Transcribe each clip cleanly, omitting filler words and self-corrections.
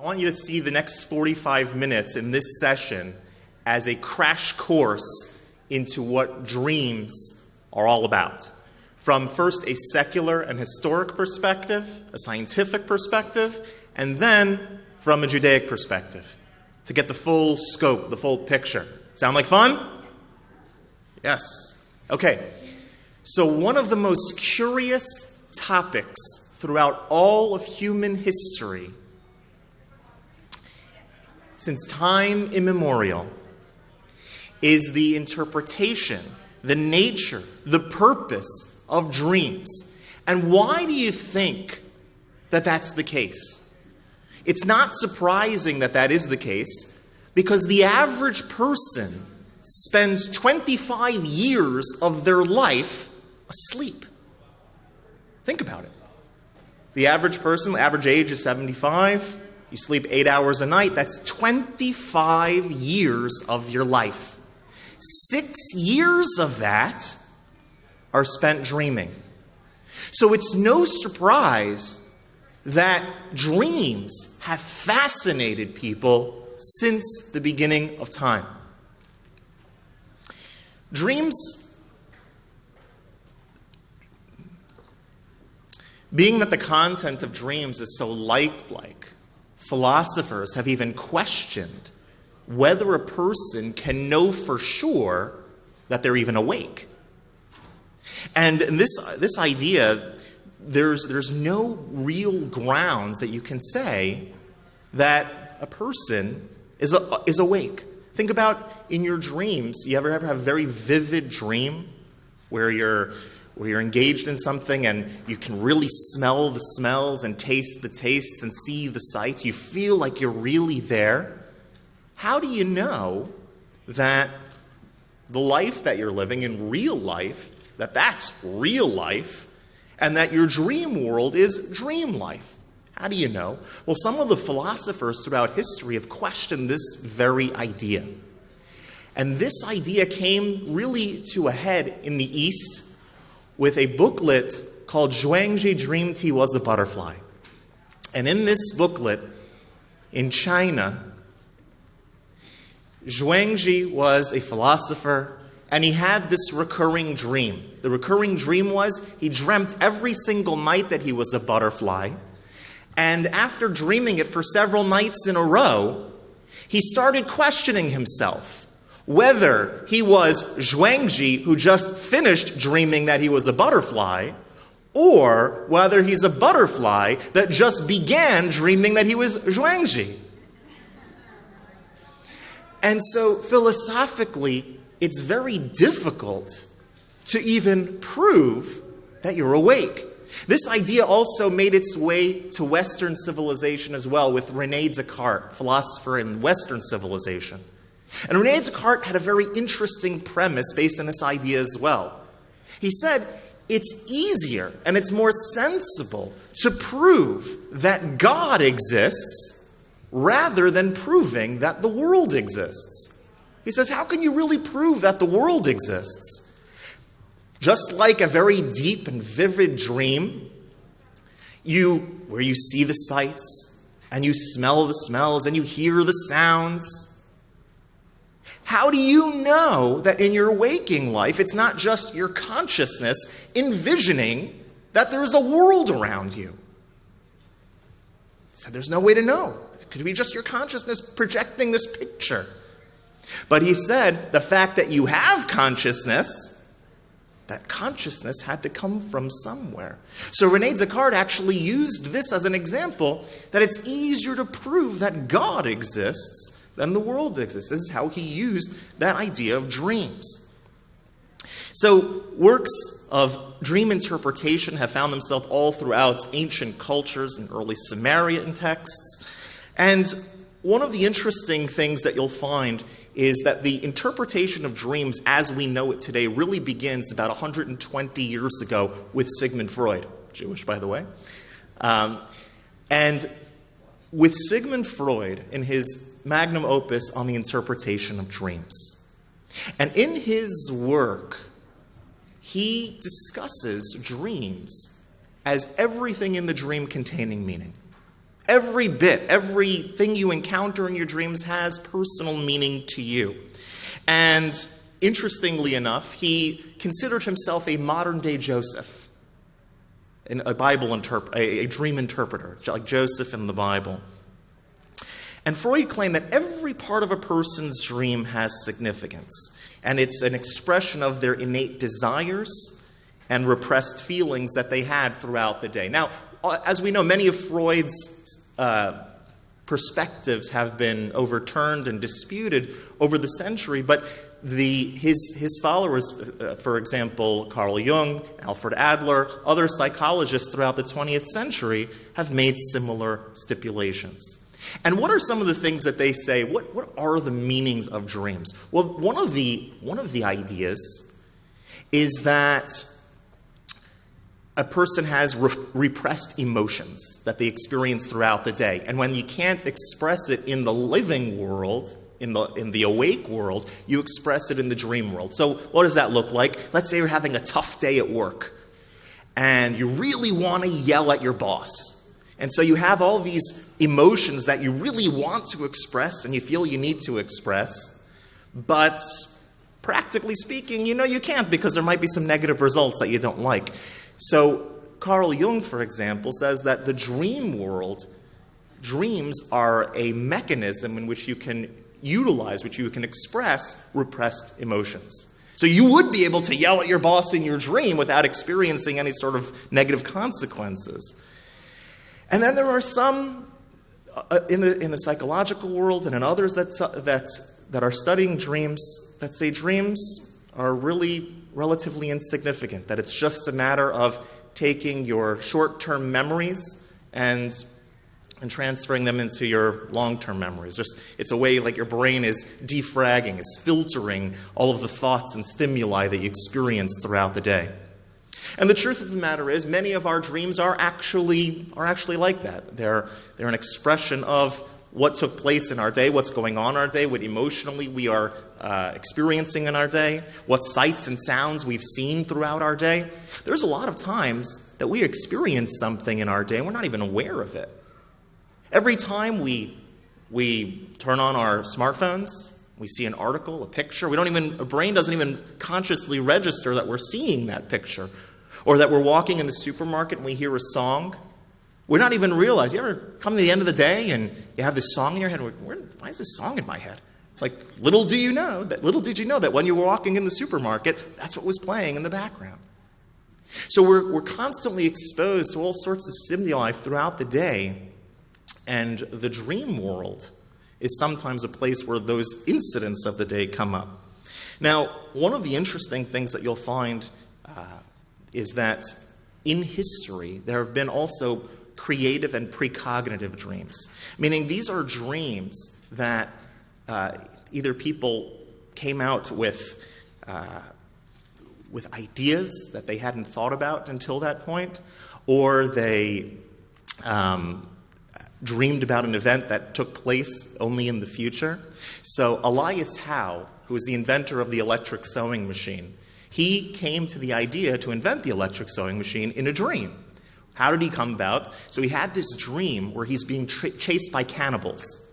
want you to see the next 45 minutes in this session as a crash course into what dreams are all about. From first a secular and historic perspective, a scientific perspective, and then from a Judaic perspective, to get the full scope, the full picture. Sound like fun? Yes. Okay. So one of the most curious topics throughout all of human history, since time immemorial, is the interpretation, the nature, the purpose of dreams. And why do you think that that's the case? It's not surprising that that is the case, because the average person spends 25 years of their life asleep. Think about it. The average person, average age is 75. You sleep 8 hours a night. That's 25 years of your life. 6 years of that are spent dreaming. So it's no surprise that dreams have fascinated people since the beginning of time. Dreams, being that the content of dreams is so lifelike, philosophers have even questioned whether a person can know for sure that they're even awake. And this idea, there's no real grounds that you can say that a person is awake. Think about in your dreams. You ever have a very vivid dream where you're engaged in something and you can really smell the smells and taste the tastes and see the sights? You feel like you're really there. How do you know that the life that you're living in real life, that's real life, and that your dream world is dream life? How do you know? Well, some of the philosophers throughout history have questioned this very idea. And this idea came really to a head in the East with a booklet called Zhuangzi Dreamed He Was a Butterfly. And in this booklet, in China, Zhuangzi was a philosopher, and he had this recurring dream. The recurring dream was he dreamt every single night that he was a butterfly. And after dreaming it for several nights in a row, he started questioning himself whether he was Zhuangzi who just finished dreaming that he was a butterfly, or whether he's a butterfly that just began dreaming that he was Zhuangzi. And so philosophically, it's very difficult to even prove that you're awake. This idea also made its way to Western civilization as well, with Rene Zakart, philosopher in Western civilization. And Rene Zakart had a very interesting premise based on this idea as well. He said, it's easier and it's more sensible to prove that God exists rather than proving that the world exists. He says, how can you really prove that the world exists? Just like a very deep and vivid dream, where you see the sights, and you smell the smells, and you hear the sounds. How do you know that in your waking life, it's not just your consciousness envisioning that there is a world around you? He said, there's no way to know. It could be just your consciousness projecting this picture. But he said, the fact that you have consciousness, that consciousness had to come from somewhere. So Rene Descartes actually used this as an example that it's easier to prove that God exists than the world exists. This is how he used that idea of dreams. So works of dream interpretation have found themselves all throughout ancient cultures and early Sumerian texts. And one of the interesting things that you'll find is that the interpretation of dreams as we know it today really begins about 120 years ago with Sigmund Freud, Jewish, by the way. And with Sigmund Freud in his magnum opus on the interpretation of dreams. And in his work, he discusses dreams as everything in the dream containing meaning. Every bit, everything you encounter in your dreams has personal meaning to you. And interestingly enough, he considered himself a modern-day Joseph, a dream interpreter, like Joseph in the Bible. And Freud claimed that every part of a person's dream has significance, and it's an expression of their innate desires and repressed feelings that they had throughout the day. Now, as we know, many of Freud's perspectives have been overturned and disputed over the century, but his followers, for example, Carl Jung, Alfred Adler, other psychologists throughout the 20th century have made similar stipulations. And what are some of the things that they say? What are the meanings of dreams? Well, one of the ideas is that a person has repressed emotions that they experience throughout the day. And when you can't express it in the living world, in the awake world, you express it in the dream world. So what does that look like? Let's say you're having a tough day at work, and you really want to yell at your boss. And so you have all these emotions that you really want to express and you feel you need to express, but practically speaking, you can't because there might be some negative results that you don't like. So Carl Jung, for example, says that the dream world, dreams are a mechanism in which you can utilize, which you can express repressed emotions. So you would be able to yell at your boss in your dream without experiencing any sort of negative consequences. And then there are some in the psychological world and in others that are studying dreams that say dreams are really relatively insignificant, that it's just a matter of taking your short-term memories and transferring them into your long-term memories. It's a way like your brain is defragging, is filtering all of the thoughts and stimuli that you experience throughout the day. And the truth of the matter is, many of our dreams are actually like that. They're an expression of what took place in our day, what's going on in our day, what emotionally we are experiencing in our day, what sights and sounds we've seen throughout our day. There's a lot of times that we experience something in our day and we're not even aware of it. Every time we turn on our smartphones, we see an article, a picture, our brain doesn't even consciously register that we're seeing that picture. Or that we're walking in the supermarket and we hear a song. We're not even realizing. You ever come to the end of the day and you have this song in your head? Why is this song in my head? Like, little did you know that when you were walking in the supermarket, that's what was playing in the background. So we're constantly exposed to all sorts of stimuli throughout the day. And the dream world is sometimes a place where those incidents of the day come up. Now, one of the interesting things that you'll find is that in history, there have been also creative and precognitive dreams, meaning these are dreams that either people came out with ideas that they hadn't thought about until that point, or they dreamed about an event that took place only in the future. So Elias Howe, who was the inventor of the electric sewing machine, he came to the idea to invent the electric sewing machine in a dream. How did he come about? So he had this dream where he's being chased by cannibals.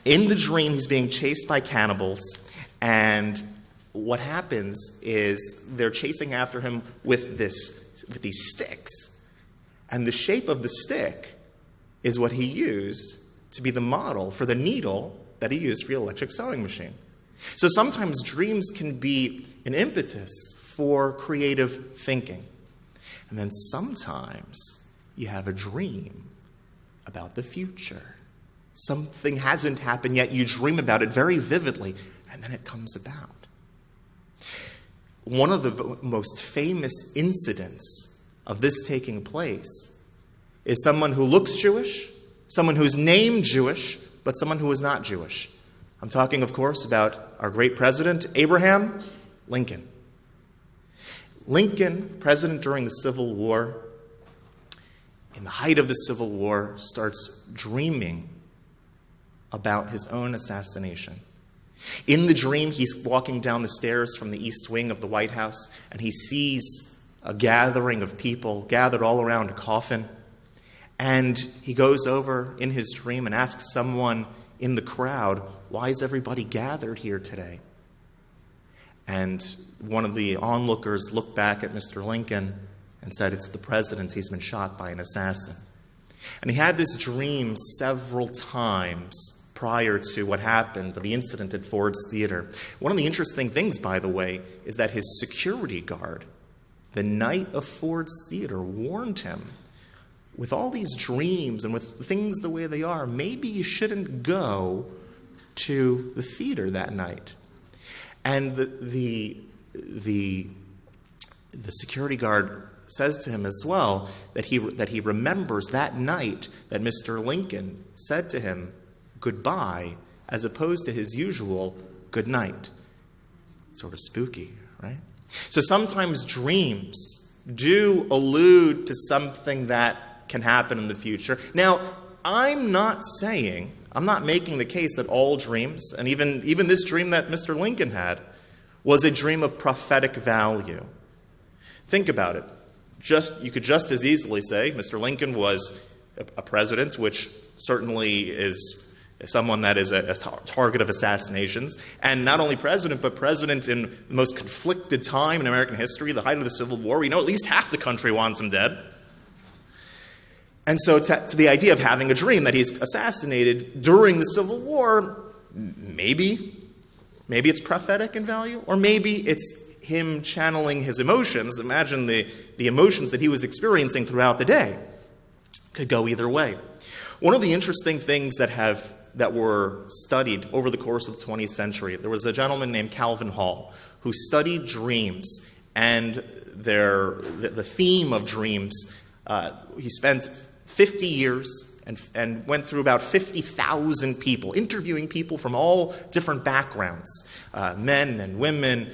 In the dream, he's being chased by cannibals, and what happens is they're chasing after him with these sticks. And the shape of the stick is what he used to be the model for the needle that he used for the electric sewing machine. So sometimes dreams can be an impetus for creative thinking. And then sometimes you have a dream about the future. Something hasn't happened yet, you dream about it very vividly, and then it comes about. One of the most famous incidents of this taking place is someone who looks Jewish, someone who's named Jewish, but someone who is not Jewish. I'm talking, of course, about our great president, Abraham Lincoln. Lincoln, president during the Civil War, in the height of the Civil War, starts dreaming about his own assassination. In the dream, he's walking down the stairs from the east wing of the White House, and he sees a gathering of people gathered all around a coffin. And he goes over in his dream and asks someone in the crowd, "Why is everybody gathered here today?" And one of the onlookers looked back at Mr. Lincoln and said, "It's the president. He's been shot by an assassin." And he had this dream several times prior to what happened, the incident at Ford's Theater. One of the interesting things, by the way, is that his security guard, the night of Ford's Theater, warned him, with all these dreams and with things the way they are, maybe you shouldn't go to the theater that night. And the security guard says to him as well that he remembers that night that Mr. Lincoln said to him goodbye as opposed to his usual good night. Sort of spooky, right? So sometimes dreams do allude to something that can happen in the future. Now, I'm not making the case that all dreams, and even this dream that Mr. Lincoln had, was a dream of prophetic value. Think about it. You could just as easily say Mr. Lincoln was a president, which certainly is someone that is a target of assassinations, and not only president, but president in the most conflicted time in American history, the height of the Civil War. We know at least half the country wants him dead. And so to the idea of having a dream that he's assassinated during the Civil War, maybe it's prophetic in value, or maybe it's him channeling his emotions. Imagine the emotions that he was experiencing throughout the day. Could go either way. One of the interesting things that were studied over the course of the 20th century, there was a gentleman named Calvin Hall who studied dreams and the theme of dreams. He spent 50 years and went through about 50,000 people, interviewing people from all different backgrounds, men and women,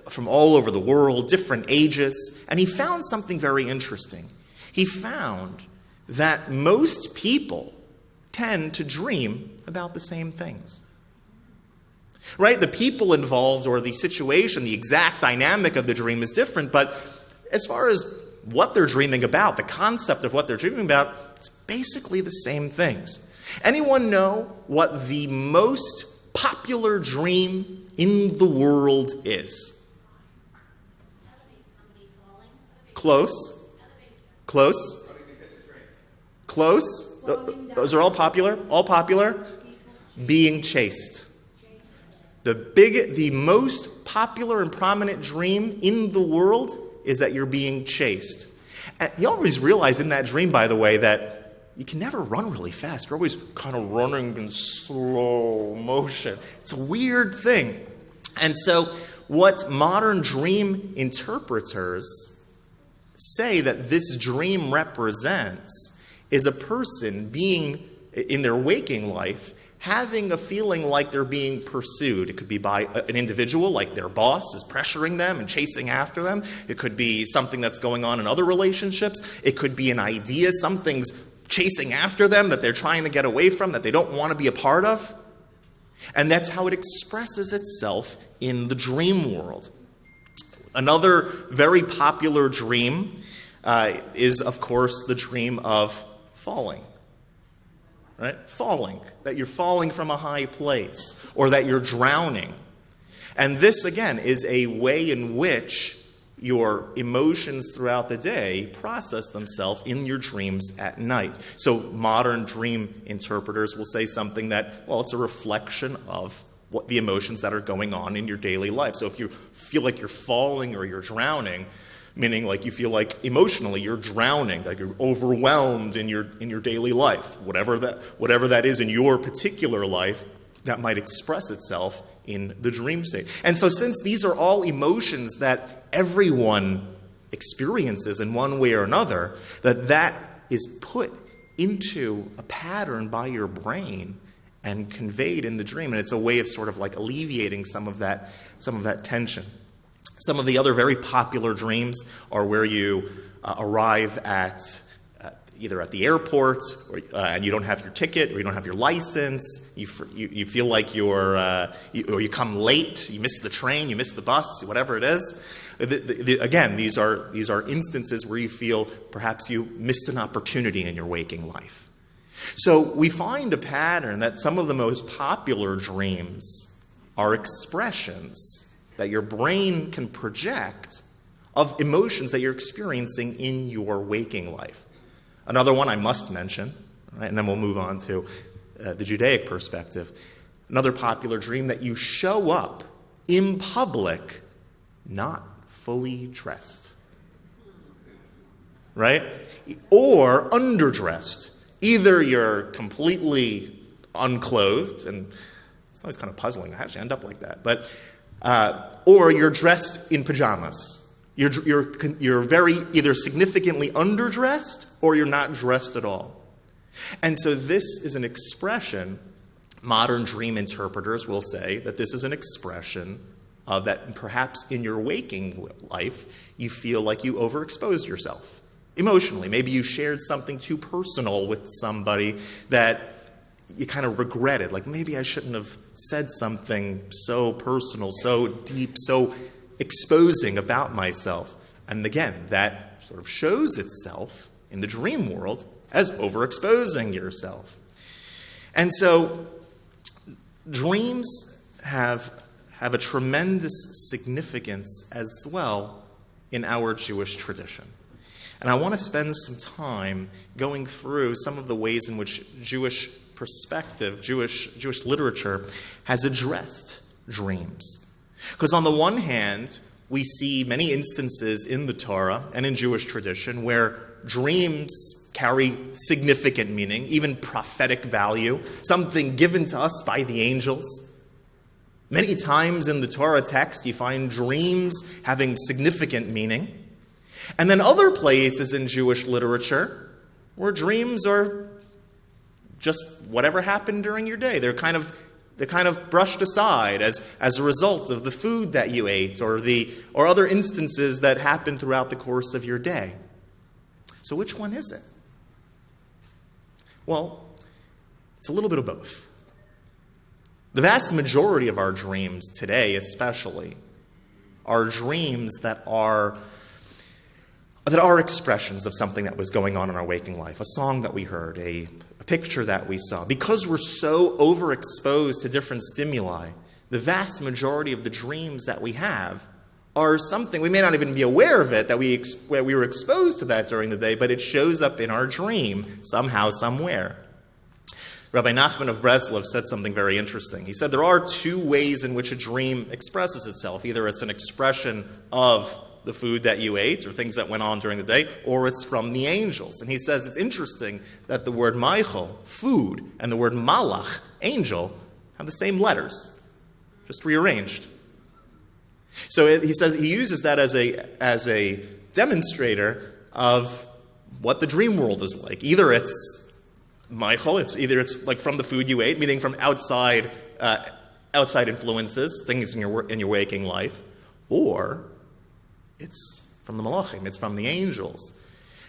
from all over the world, different ages, and he found something very interesting. He found that most people tend to dream about the same things. Right? The people involved or the situation, the exact dynamic of the dream is different, but as far as what they're dreaming about, the concept of what they're dreaming about, it's basically the same things. Anyone know what the most popular dream in the world is? Close. Close. Close. Those are all popular. All popular. Being chased. The most popular and prominent dream in the world is that you're being chased. And you always realize in that dream, by the way, that you can never run really fast. You're always kind of running in slow motion. It's a weird thing. And so what modern dream interpreters say that this dream represents is a person being, in their waking life, having a feeling like they're being pursued. It could be by an individual, like their boss is pressuring them and chasing after them. It could be something that's going on in other relationships. It could be an idea, something's chasing after them that they're trying to get away from, that they don't want to be a part of. And that's how it expresses itself in the dream world. Another very popular dream is, of course, the dream of falling. Right? Falling. That you're falling from a high place, or that you're drowning. And this, again, is a way in which your emotions throughout the day process themselves in your dreams at night. So modern dream interpreters will say something that, well, it's a reflection of what the emotions that are going on in your daily life. So if you feel like you're falling or you're drowning, meaning like you feel like emotionally you're drowning, like you're overwhelmed in your daily life, whatever that is in your particular life, that might express itself in the dream state. And so since these are all emotions that everyone experiences in one way or another, that is put into a pattern by your brain and conveyed in the dream, and it's a way of sort of like alleviating some of that tension. Some of the other very popular dreams are where you arrive at either at the airport, and you don't have your ticket, or you don't have your license. You feel like or you come late, you miss the train, you miss the bus, whatever it is. Again, these are instances where you feel perhaps you missed an opportunity in your waking life. So we find a pattern that some of the most popular dreams are expressions that your brain can project of emotions that you're experiencing in your waking life. Another one I must mention, right, and then we'll move on to the Judaic perspective. Another popular dream that you show up in public not fully dressed, right? Or underdressed. Either you're completely unclothed, and it's always kind of puzzling. I actually end up like that. But or you're dressed in pajamas. You're very either significantly underdressed or you're not dressed at all. And so this is an expression. Modern dream interpreters will say that this is an expression of that perhaps in your waking life you feel like you overexposed yourself emotionally. Maybe you shared something too personal with somebody that you kind of regretted. Like, maybe I shouldn't have said something so personal, so deep, so exposing about myself. And again, that sort of shows itself in the dream world as overexposing yourself. And so dreams have a tremendous significance as well in our Jewish tradition. And I want to spend some time going through some of the ways in which Jewish perspective, Jewish literature has addressed dreams. Because on the one hand, we see many instances in the Torah and in Jewish tradition where dreams carry significant meaning, even prophetic value, something given to us by the angels. Many times in the Torah text, you find dreams having significant meaning. And then other places in Jewish literature where dreams are just whatever happened during your day. They're kind of brushed aside as a result of the food that you ate or other instances that happened throughout the course of your day. So which one is it? Well, it's a little bit of both. The vast majority of our dreams today, especially, are dreams that are expressions of something that was going on in our waking life, a song that we heard, a picture that we saw. Because we're so overexposed to different stimuli, the vast majority of the dreams that we have are something, we may not even be aware of it, that we were exposed to that during the day, but it shows up in our dream somehow, somewhere. Rabbi Nachman of Breslov said something very interesting. He said there are two ways in which a dream expresses itself. Either it's an expression of the food that you ate or things that went on during the day, or it's from the angels. And he says it's interesting that the word Michael, food, and the word Malach, angel, have the same letters, just rearranged. So he says he uses that as a demonstrator of what the dream world is like. Either it's Michael, it's like from the food you ate, meaning from outside influences, things in your waking life, or it's from the Malachim, it's from the angels.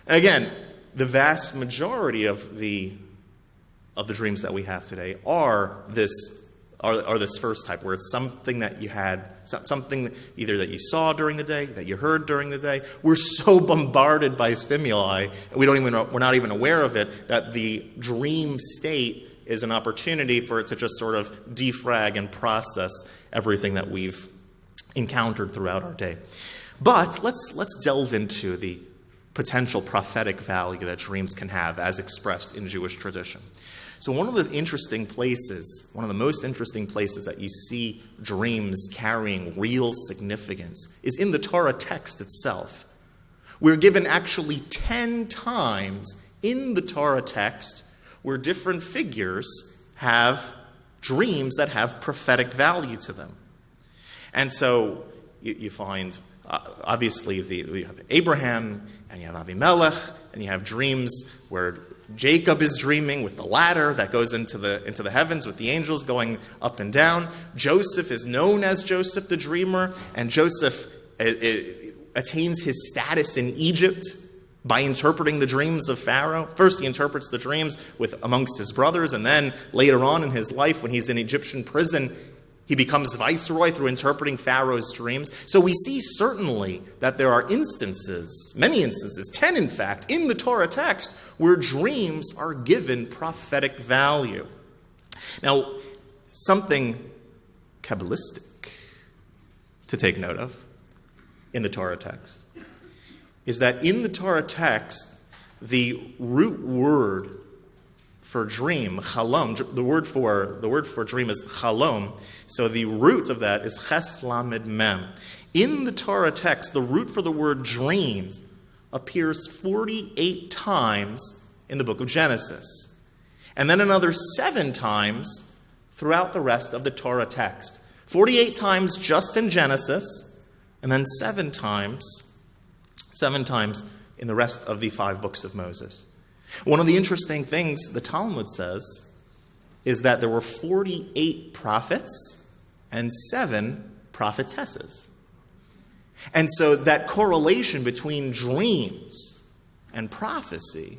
And again, the vast majority of the dreams that we have today are this first type, where it's something that you had, something either that you saw during the day, that you heard during the day. We're so bombarded by stimuli, we're not even aware of it, that the dream state is an opportunity for it to just sort of defrag and process everything that we've encountered throughout our day. But let's delve into the potential prophetic value that dreams can have as expressed in Jewish tradition. So one of the most interesting places that you see dreams carrying real significance is in the Torah text itself. We're given actually 10 times in the Torah text where different figures have dreams that have prophetic value to them. And so you find, obviously, you have Abraham, and you have Avimelech, and you have dreams where Jacob is dreaming with the ladder that goes into the heavens with the angels going up and down. Joseph is known as Joseph the dreamer, and Joseph attains his status in Egypt by interpreting the dreams of Pharaoh. First, he interprets the dreams amongst his brothers, and then later on in his life, when he's in Egyptian prison, He becomes viceroy through interpreting Pharaoh's dreams. So we see certainly that there are instances, many instances, 10 in fact, in the Torah text where dreams are given prophetic value. Now, something Kabbalistic to take note of in the Torah text is that in the Torah text, the root word for dream, chalom, the word for dream is chalom. So the root of that is ches lamed mem. In the Torah text, the root for the word dreams appears 48 times in the book of Genesis, and then another 7 times throughout the rest of the Torah text. 48 times just in Genesis, and then 7 times in the rest of the 5 books of Moses. One of the interesting things the Talmud says is that there were 48 prophets and 7 prophetesses. And so that correlation between dreams and prophecy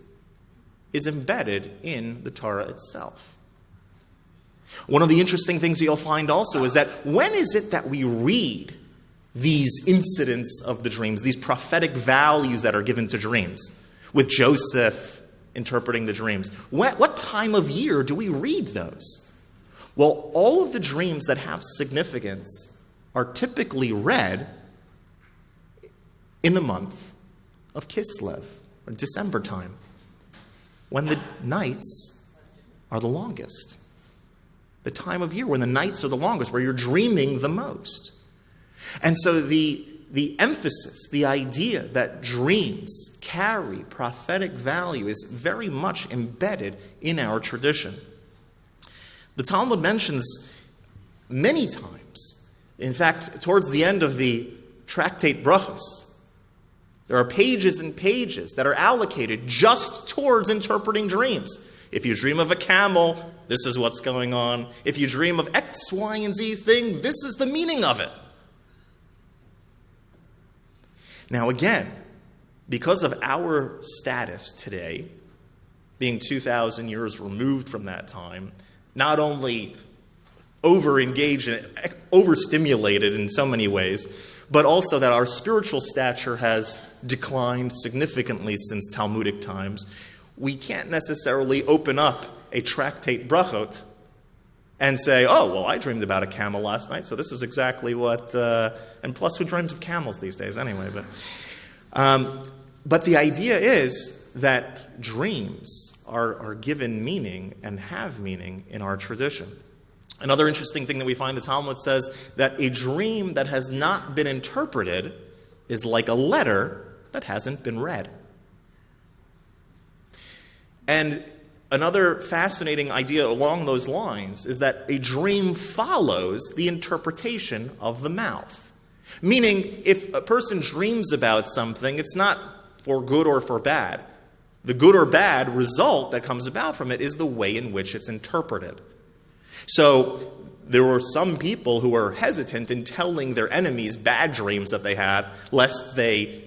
is embedded in the Torah itself. One of the interesting things that you'll find also is that when is it that we read these incidents of the dreams, these prophetic values that are given to dreams, with Joseph interpreting the dreams? What time of year do we read those? Well, all of the dreams that have significance are typically read in the month of Kislev, or December time, when the nights are the longest. The time of year when the nights are the longest, where you're dreaming the most. And so the emphasis, the idea that dreams carry prophetic value is very much embedded in our tradition. The Talmud mentions many times, in fact, towards the end of the tractate Brachos, there are pages and pages that are allocated just towards interpreting dreams. If you dream of a camel, this is what's going on. If you dream of X, Y, and Z thing, this is the meaning of it. Now again, because of our status today, being 2,000 years removed from that time, not only over-engaged and overstimulated in so many ways, but also that our spiritual stature has declined significantly since Talmudic times, we can't necessarily open up a tractate brachot and say, oh, well, I dreamed about a camel last night, so this is exactly what... and plus, who dreams of camels these days anyway? But the idea is that dreams are given meaning and have meaning in our tradition. Another interesting thing that we find, the Talmud says that a dream that has not been interpreted is like a letter that hasn't been read. And another fascinating idea along those lines is that a dream follows the interpretation of the mouth. Meaning, if a person dreams about something, it's not for good or for bad. The good or bad result that comes about from it is the way in which it's interpreted. So, there were some people who were hesitant in telling their enemies bad dreams that they have, lest they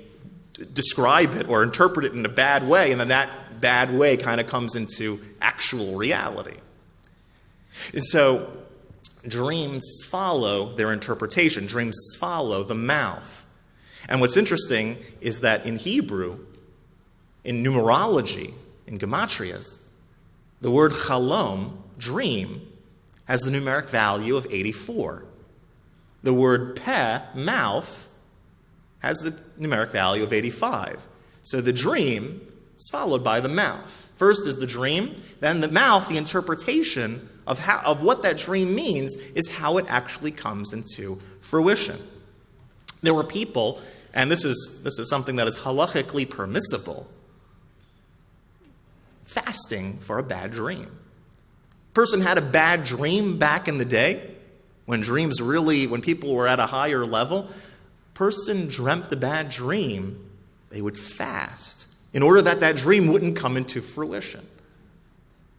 describe it or interpret it in a bad way, and then that bad way kind of comes into actual reality. And so, dreams follow their interpretation. Dreams follow the mouth. And what's interesting is that in Hebrew, in numerology, in gematrias, the word chalom, dream, has the numeric value of 84. The word peh, mouth, has the numeric value of 85. So the dream is followed by the mouth. First is the dream, then the mouth, the interpretation of what that dream means is how it actually comes into fruition. There were people, and this is something that is halachically permissible, fasting for a bad dream. Person had a bad dream back in the day, when people were at a higher level, person dreamt a bad dream, they would fast in order that that dream wouldn't come into fruition.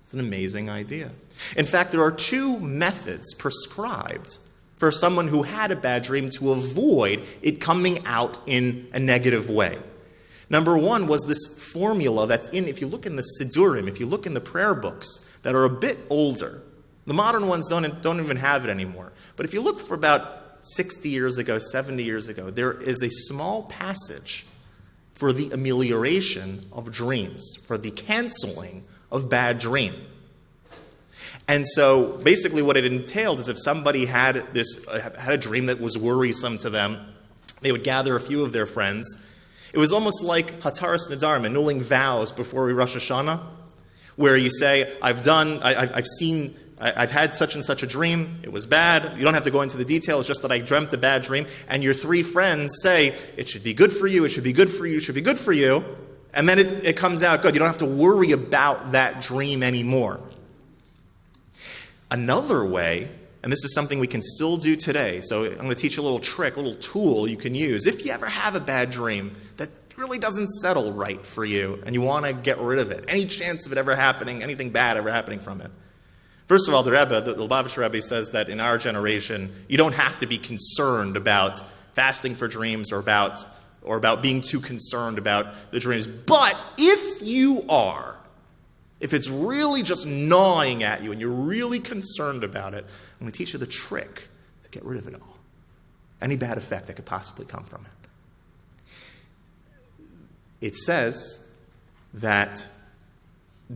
It's an amazing idea. In fact, there are 2 methods prescribed for someone who had a bad dream to avoid it coming out in a negative way. Number 1 was this formula that's if you look in the Siddurim, if you look in the prayer books that are a bit older, The modern ones don't even have it anymore. But if you look for about 60 years ago, 70 years ago, there is a small passage for the amelioration of dreams, for the canceling of bad dream. And so basically what it entailed is if somebody had a dream that was worrisome to them, they would gather a few of their friends. It was almost like Hataras Nedarim, annulling vows before Rosh Hashanah, where you say, I've had such and such a dream, it was bad, you don't have to go into the details, just that I dreamt a bad dream, and your three friends say, it should be good for you, it should be good for you, it should be good for you, and then it comes out good. You don't have to worry about that dream anymore. Another way, and this is something we can still do today, so I'm going to teach you a little trick, a little tool you can use. If you ever have a bad dream that really doesn't settle right for you, and you want to get rid of it, any chance of it ever happening, anything bad ever happening from it. First of all, the Lubavitcher Rebbe says that in our generation, you don't have to be concerned about fasting for dreams or about being too concerned about the dreams. But if you are, if it's really just gnawing at you and you're really concerned about it, I'm going to teach you the trick to get rid of it all. Any bad effect that could possibly come from it. It says that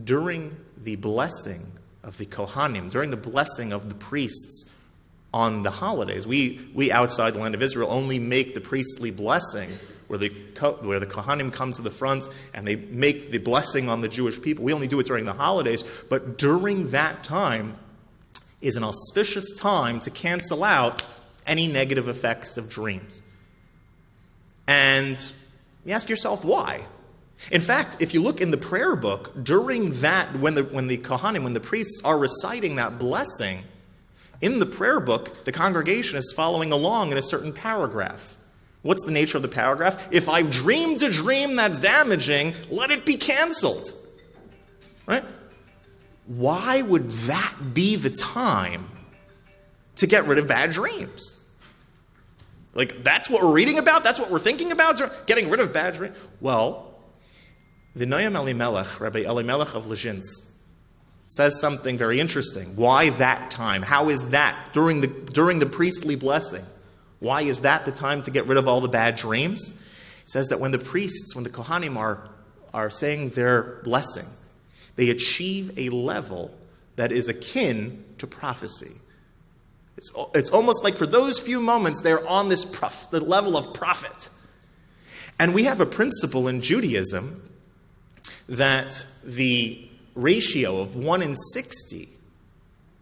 during the blessing of the Kohanim, during the blessing of the priests on the holidays, we outside the land of Israel only make the priestly blessing where the Kohanim come to the front and they make the blessing on the Jewish people. We only do it during the holidays, but during that time is an auspicious time to cancel out any negative effects of dreams. And you ask yourself, why? In fact, if you look in the prayer book, during that, when the Kohanim, when the priests are reciting that blessing, in the prayer book, the congregation is following along in a certain paragraph. What's the nature of the paragraph? If I've dreamed a dream that's damaging, let it be canceled. Right? Why would that be the time to get rid of bad dreams? Like, that's what we're reading about? That's what we're thinking about? Getting rid of bad dreams? Well, the Noam Elimelech, Rabbi Elimelech of Lezhinsk, says something very interesting. Why that time? How is that during the priestly blessing? Why is that the time to get rid of all the bad dreams? He says that when the priests, when the Kohanim are saying their blessing, they achieve a level that is akin to prophecy. It's almost like for those few moments they're on the level of prophet. And we have a principle in Judaism that the ratio of 1 in 60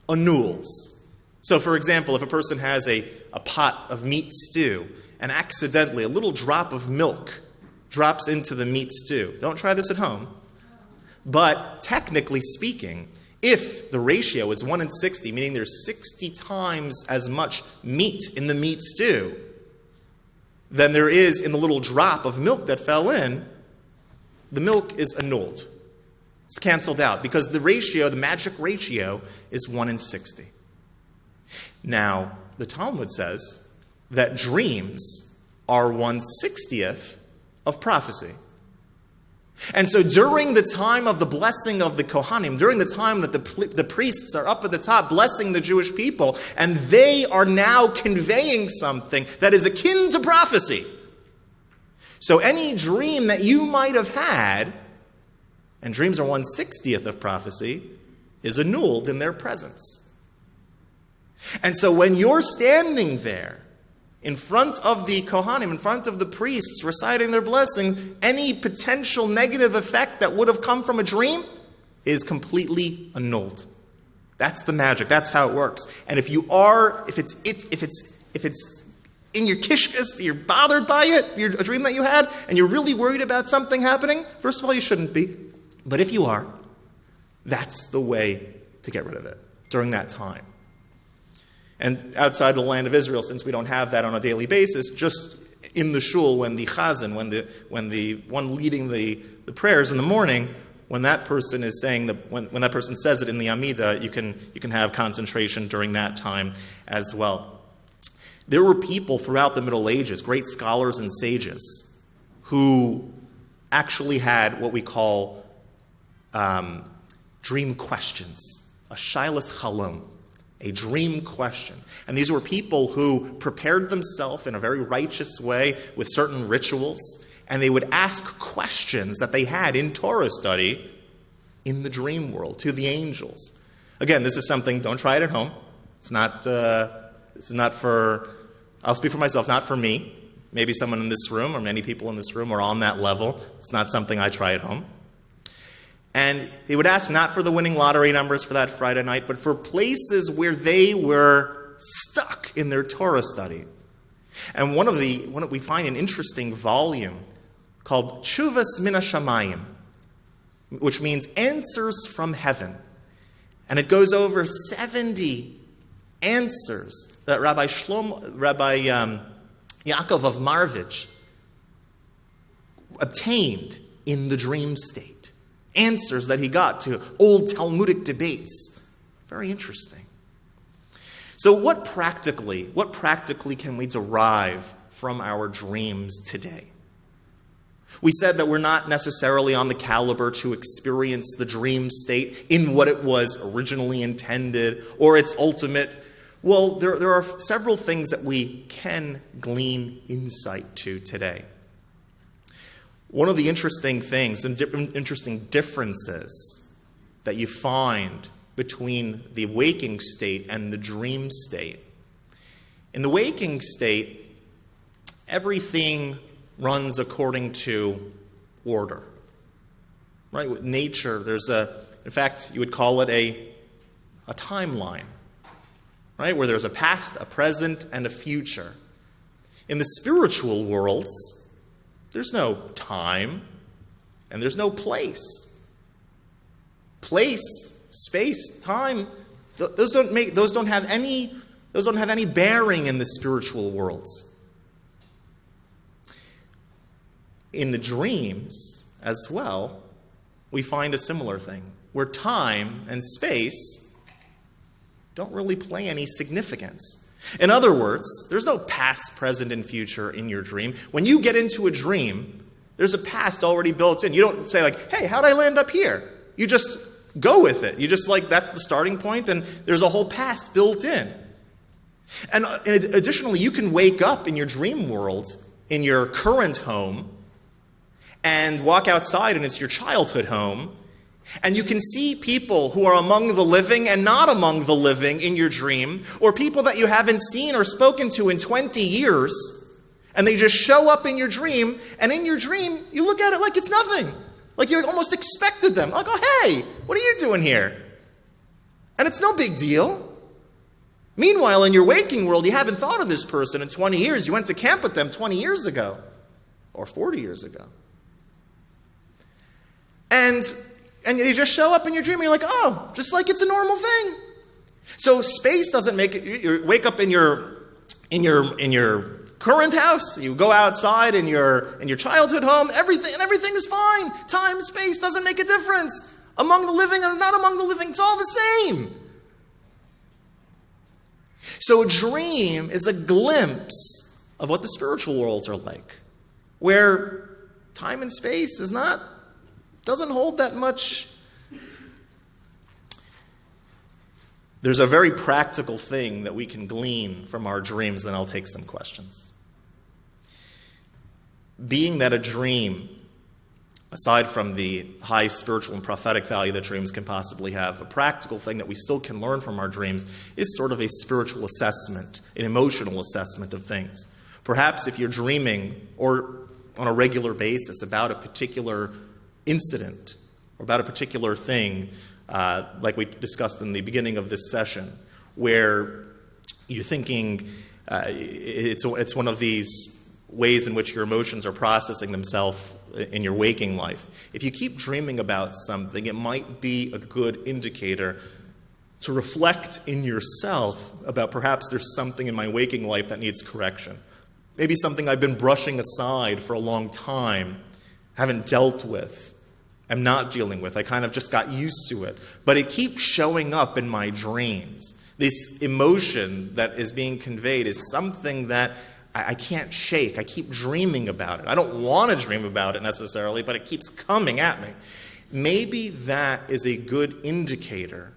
annuls. So, for example, if a person has a pot of meat stew and accidentally a little drop of milk drops into the meat stew, don't try this at home, but technically speaking, if the ratio is 1 in 60, meaning there's 60 times as much meat in the meat stew than there is in the little drop of milk that fell in, the milk is annulled. It's canceled out because the ratio, the magic ratio, is 1 in 60. Now, the Talmud says that dreams are 1/60th of prophecy. And so during the time of the blessing of the Kohanim, during the time that the priests are up at the top blessing the Jewish people, and they are now conveying something that is akin to prophecy. So any dream that you might have had, and dreams are 1/60th of prophecy, is annulled in their presence. And so when you're standing there in front of the Kohanim, in front of the priests reciting their blessing, any potential negative effect that would have come from a dream is completely annulled. That's the magic. That's how it works. And if it's in your kishkas, you're bothered by it, a dream that you had, and you're really worried about something happening, first of all, you shouldn't be. But if you are, that's the way to get rid of it during that time. And outside the land of Israel, since we don't have that on a daily basis, just in the shul, when the chazan, when the one leading the prayers in the morning, when that person is saying when that person says it in the Amidah, you can have concentration during that time as well. There were people throughout the Middle Ages, great scholars and sages, who actually had what we call dream questions, a shailas chalom. a dream question. And these were people who prepared themselves in a very righteous way with certain rituals, and they would ask questions that they had in Torah study in the dream world to the angels. Again, this is something, don't try it at home. This is not for, I'll speak for myself, not for me. Maybe someone in this room or many people in this room are on that level. It's not something I try at home. And they would ask not for the winning lottery numbers for that Friday night, but for places where they were stuck in their Torah study. And we find an interesting volume called Tshuvas Min HaShamayim, which means answers from heaven. And it goes over 70 answers that Rabbi Yaakov of Marvich obtained in the dream state. Answers that he got to old Talmudic debates. Very interesting. So what practically can we derive from our dreams today? We said that we're not necessarily on the caliber to experience the dream state in what it was originally intended or its ultimate. Well, there are several things that we can glean insight to today. One of the interesting things and interesting differences that you find between the waking state and the dream state. In the waking state, everything runs according to order. Right? With nature, in fact, you would call it a timeline. Right? Where there's a past, a present, and a future. In the spiritual worlds, there's no time, and there's no place. Place, space, time, those don't have any bearing in the spiritual worlds. In the dreams, as well, we find a similar thing, where time and space don't really play any significance. In other words, there's no past, present, and future in your dream. When you get into a dream, there's a past already built in. You don't say like, hey, how'd I land up here? You just go with it. You just that's the starting point, and there's a whole past built in. And additionally, you can wake up in your dream world, in your current home, and walk outside, and it's your childhood home. And you can see people who are among the living and not among the living in your dream, or people that you haven't seen or spoken to in 20 years, and they just show up in your dream, and in your dream, you look at it like it's nothing. Like you almost expected them. Like, oh, hey, what are you doing here? And it's no big deal. Meanwhile, in your waking world, you haven't thought of this person in 20 years. You went to camp with them 20 years ago, or 40 years ago. And they just show up in your dream, and you're like, oh, just like it's a normal thing. So space doesn't make it. You wake up in your current house. You go outside in your childhood home. Everything is fine. Time and space doesn't make a difference among the living and not among the living. It's all the same. So a dream is a glimpse of what the spiritual worlds are like, where time and space doesn't hold that much. There's a very practical thing that we can glean from our dreams, then I'll take some questions. Being that a dream, aside from the high spiritual and prophetic value that dreams can possibly have, a practical thing that we still can learn from our dreams is sort of a spiritual assessment, an emotional assessment of things. Perhaps if you're dreaming or on a regular basis about a particular incident or about a particular thing, like we discussed in the beginning of this session, where you're thinking it's one of these ways in which your emotions are processing themselves in your waking life. If you keep dreaming about something, it might be a good indicator to reflect in yourself about perhaps there's something in my waking life that needs correction. Maybe something I've been brushing aside for a long time, haven't dealt with, I'm not dealing with. I kind of just got used to it. But it keeps showing up in my dreams. This emotion that is being conveyed is something that I can't shake. I keep dreaming about it. I don't want to dream about it necessarily, but it keeps coming at me. Maybe that is a good indicator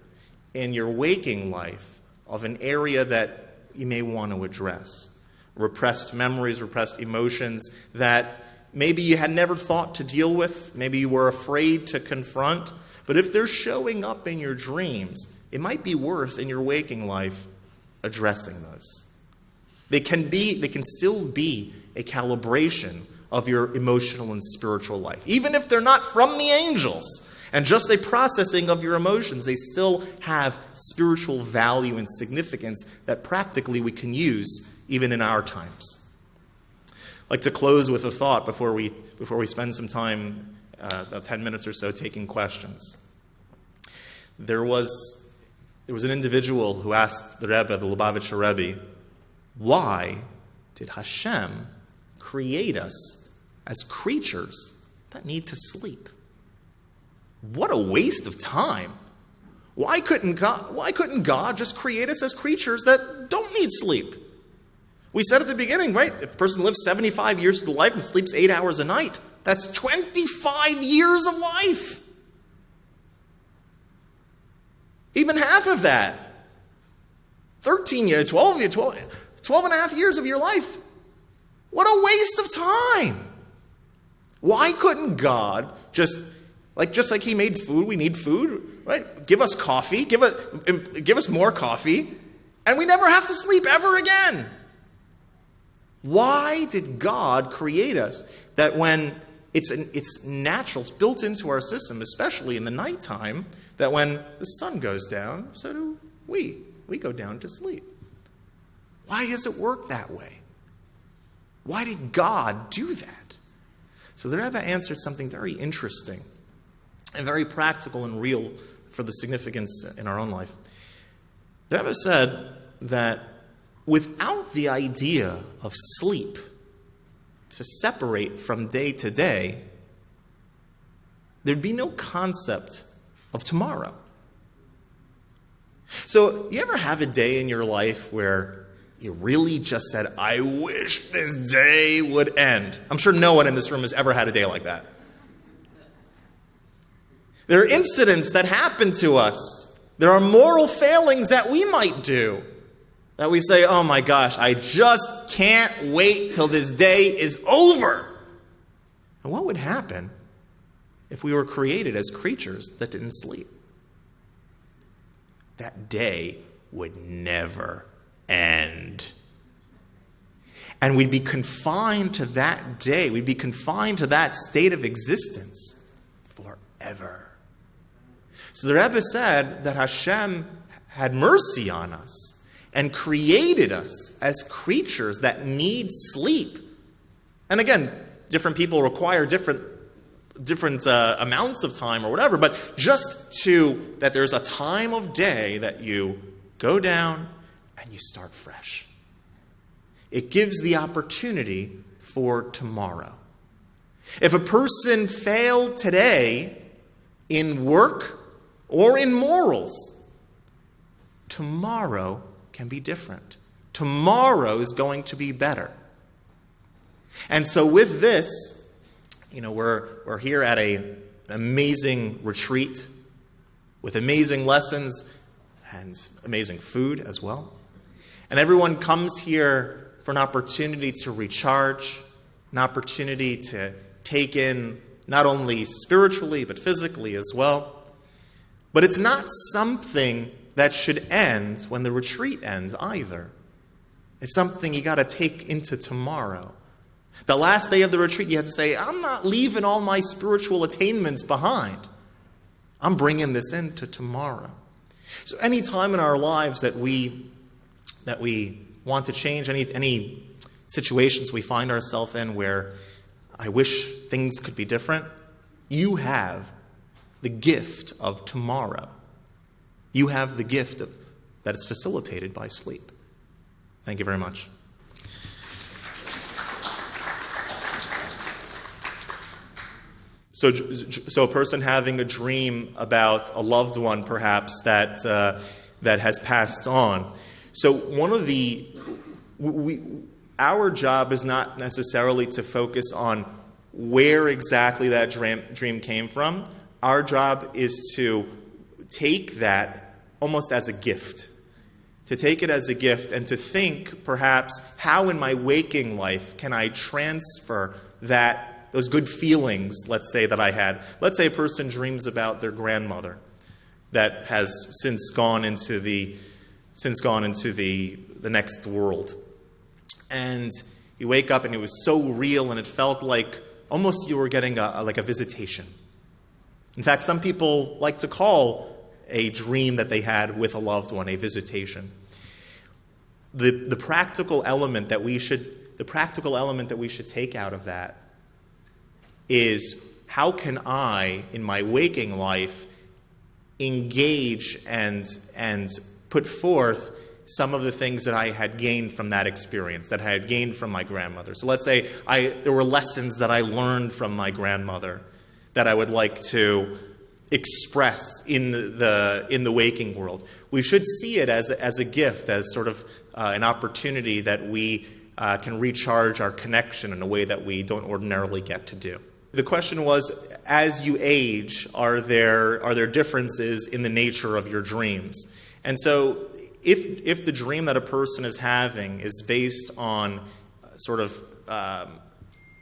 in your waking life of an area that you may want to address. Repressed memories, repressed emotions that maybe you had never thought to deal with, maybe you were afraid to confront, but if they're showing up in your dreams, it might be worth in your waking life addressing those. They can still be a calibration of your emotional and spiritual life. Even if they're not from the angels and just a processing of your emotions, they still have spiritual value and significance that practically we can use even in our times. I'd like to close with a thought before we spend some time, about 10 minutes or so, taking questions. There was an individual who asked the Rebbe, the Lubavitcher Rebbe, why did Hashem create us as creatures that need to sleep? What a waste of time. Why couldn't God just create us as creatures that don't need sleep? We said at the beginning, right? If a person lives 75 years of the life and sleeps 8 hours a night, that's 25 years of life. Even half of that. 13 years, 12 and a half years of your life. What a waste of time. Why couldn't God just like he made food, we need food, right? Give us coffee, give us more coffee, and we never have to sleep ever again. Why did God create us that when it's natural, it's built into our system, especially in the nighttime, that when the sun goes down, so do we. We go down to sleep. Why does it work that way? Why did God do that? So the Rebbe answered something very interesting and very practical and real for the significance in our own life. The Rebbe said that without the idea of sleep to separate from day to day, there'd be no concept of tomorrow. So you ever have a day in your life where you really just said, I wish this day would end? I'm sure no one in this room has ever had a day like that. There are incidents that happen to us. There are moral failings that we might do that we say, oh my gosh, I just can't wait till this day is over. And what would happen if we were created as creatures that didn't sleep? That day would never end. And we'd be confined to that day. We'd be confined to that state of existence forever. So the Rebbe said that Hashem had mercy on us and created us as creatures that need sleep. And again, different people require different amounts of time or whatever, but just that there's a time of day that you go down and you start fresh. It gives the opportunity for tomorrow. If a person failed today in work or in morals, tomorrow can be different. Tomorrow is going to be better. And so with this, we're here at an amazing retreat with amazing lessons and amazing food as well. And everyone comes here for an opportunity to recharge, an opportunity to take in not only spiritually but physically as well. But it's not something that should end when the retreat ends either. It's something you got to take into tomorrow. The last day of the retreat, you have to say, I'm not leaving all my spiritual attainments behind. I'm bringing this into tomorrow. So any time in our lives that we want to change, any situations we find ourselves in where I wish things could be different, you have the gift of tomorrow. You have the gift that is facilitated by sleep. Thank you very much. So a person having a dream about a loved one, perhaps, that has passed on. So our job is not necessarily to focus on where exactly that dream came from. Our job is to take that almost as a gift, to take it as a gift and to think, perhaps, how in my waking life can I transfer those good feelings, let's say, that I had. Let's say a person dreams about their grandmother that has since gone into the next world. And you wake up and it was so real and it felt like almost you were getting a visitation. In fact, some people like to call a dream that they had with a loved one a visitation. The practical element that we should take out of that is, how can I, in my waking life, engage and put forth some of the things that I had gained from that experience, that I had gained from my grandmother. So let's say there were lessons that I learned from my grandmother that I would like to express in the waking world. We should see it as a gift, as sort of an opportunity that we can recharge our connection in a way that we don't ordinarily get to do. The question was, as you age, are there differences in the nature of your dreams? And so if the dream that a person is having is based on sort of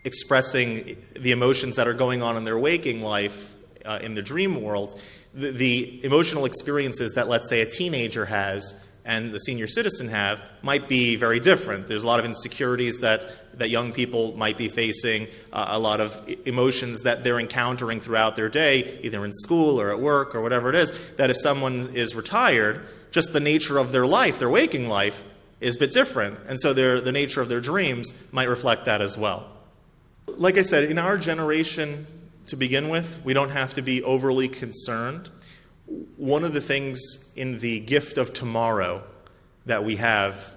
expressing the emotions that are going on in their waking life in the dream world, the emotional experiences that, let's say, a teenager has and the senior citizen have might be very different. There's a lot of insecurities that young people might be facing, a lot of emotions that they're encountering throughout their day, either in school or at work or whatever it is, that if someone is retired, just the nature of their life, their waking life, is a bit different. And so the nature of their dreams might reflect that as well. Like I said, in our generation, to begin with, we don't have to be overly concerned. One of the things in the gift of tomorrow that we have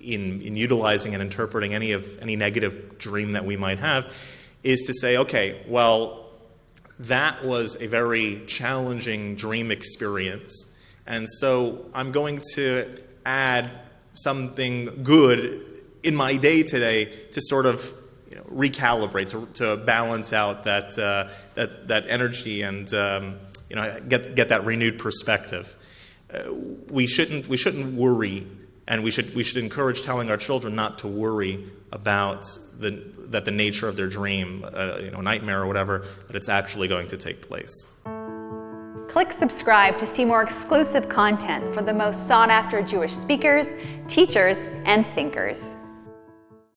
in utilizing and interpreting any negative dream that we might have is to say, okay, well, that was a very challenging dream experience, and so I'm going to add something good in my day today to sort of recalibrate, to balance out that energy and get that renewed perspective. We shouldn't worry, and we should encourage telling our children not to worry about the nature of their dream, nightmare or whatever, that it's actually going to take place. Click subscribe to see more exclusive content for the most sought-after Jewish speakers, teachers, and thinkers.